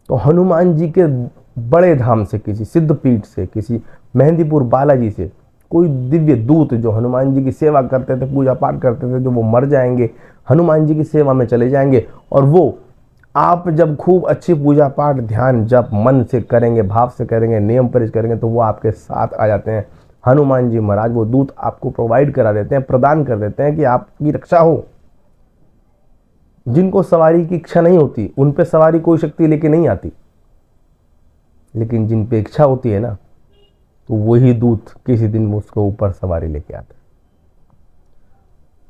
तो हनुमान जी के बड़े धाम से, किसी सिद्धपीठ से, किसी मेहंदीपुर बालाजी से कोई दिव्य दूत जो हनुमान जी की सेवा करते थे, पूजा पाठ करते थे, जो वो मर जाएंगे, हनुमान जी की सेवा में चले जाएंगे, और वो आप जब खूब अच्छी पूजा पाठ ध्यान जब मन से करेंगे, भाव से करेंगे, नियम परिच करेंगे, तो वो आपके साथ आ जाते हैं। हनुमान जी महाराज वो दूत आपको प्रोवाइड करा देते हैं, प्रदान कर देते हैं कि आपकी रक्षा हो। जिनको सवारी की इच्छा नहीं होती उन पे सवारी कोई शक्ति लेके नहीं आती, लेकिन जिन पे इच्छा होती है ना, तो वही दूत किसी दिन उसके ऊपर सवारी लेके आते हैं।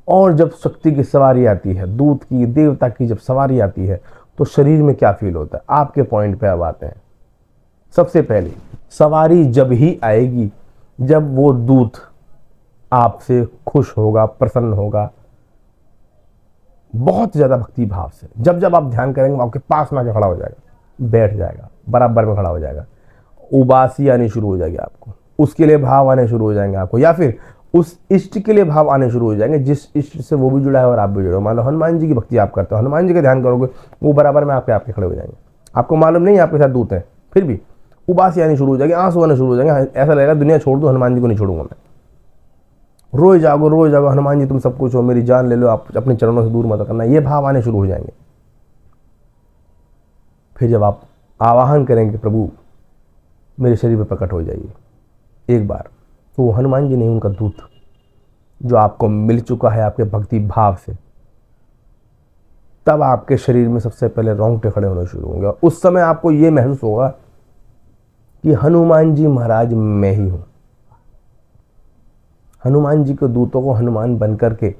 और जब शक्ति की सवारी आती है, दूत की, देवता की जब सवारी आती है, तो शरीर में क्या फील होता है? आपके पॉइंट पे अब आते हैं। सबसे पहले सवारी जब ही आएगी जब वो दूत आपसे खुश होगा, प्रसन्न होगा, बहुत ज्यादा भक्ति भाव से। जब जब आप ध्यान करेंगे वो आपके पास में आके खड़ा हो जाएगा, बैठ जाएगा, बराबर में खड़ा हो जाएगा, उबासी आनी शुरू हो जाएगी आपको, उसके लिए भाव आने शुरू हो जाएंगे आपको, या फिर उस इष्ट के लिए भाव आने शुरू हो जाएंगे जिस इष्ट से वो भी जुड़ा है और आप भी जुड़े हो। मान लो हनुमान जी की भक्ति आप करते हो, हनुमान जी का ध्यान करोगे, वो बराबर में आपके खड़े हो जाएंगे। आपको मालूम नहीं आपके साथ दूत है, फिर भी उबासी आनी शुरू हो जाएगी, आंसू आने शुरू हो जाएंगे, ऐसा लगेगा दुनिया छोड़ दो, हनुमान जी को नहीं छोड़ूंगा मैं। रोज जागो हनुमान जी तुम सब कुछ हो, मेरी जान ले लो, आप अपने चरणों से दूर मत करना, ये भाव आने शुरू हो जाएंगे। फिर जब आप आवाहन करेंगे प्रभु मेरे शरीर पर प्रकट हो जाइए एक बार, तो वो हनुमान जी नहीं, उनका दूत जो आपको मिल चुका है आपके भक्ति भाव से, तब आपके शरीर में सबसे पहले रोंगटे खड़े होने शुरू होंगे। और उस समय आपको ये महसूस होगा कि हनुमान जी महाराज मैं ही हूं। हनुमान जी के दूतों को हनुमान बनकर के,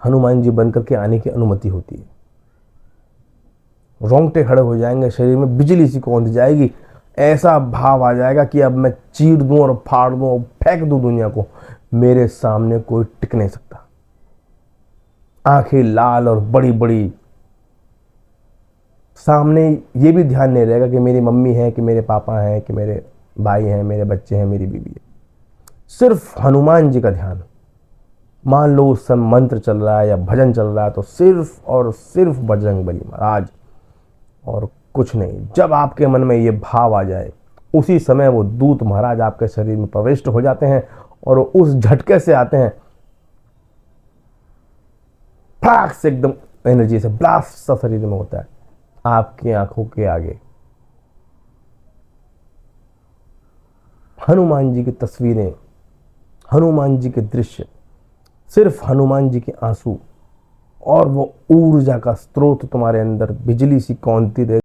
हनुमान जी बनकर के आने की अनुमति होती है। रोंगटे खड़े हो जाएंगे, शरीर में बिजली सी कौंध जाएगी, ऐसा भाव आ जाएगा कि अब मैं चीर दूं और फाड़ दूं और फेंक दूं दुनिया को, मेरे सामने कोई टिक नहीं सकता। आंखें लाल और बड़ी बड़ी, सामने ये भी ध्यान नहीं रहेगा कि मेरी मम्मी है, कि मेरे पापा हैं, कि मेरे भाई हैं, मेरे बच्चे हैं, मेरी बीवी है, सिर्फ हनुमान जी का ध्यान। मान लो उस समय मंत्र चल रहा है या भजन चल रहा है, तो सिर्फ और सिर्फ बजरंगबली महाराज और कुछ नहीं। जब आपके मन में ये भाव आ जाए, उसी समय वो दूत महाराज आपके शरीर में प्रविष्ट हो जाते हैं और उस झटके से आते हैं, फटाक से एकदम एनर्जी से ब्लास्ट सा शरीर में होता है, आपकी आंखों के आगे हनुमान जी की तस्वीरें, हनुमान जी के दृश्य, सिर्फ हनुमान जी के आंसू और वो ऊर्जा का स्रोत तुम्हारे अंदर बिजली सी कौंधती रहे।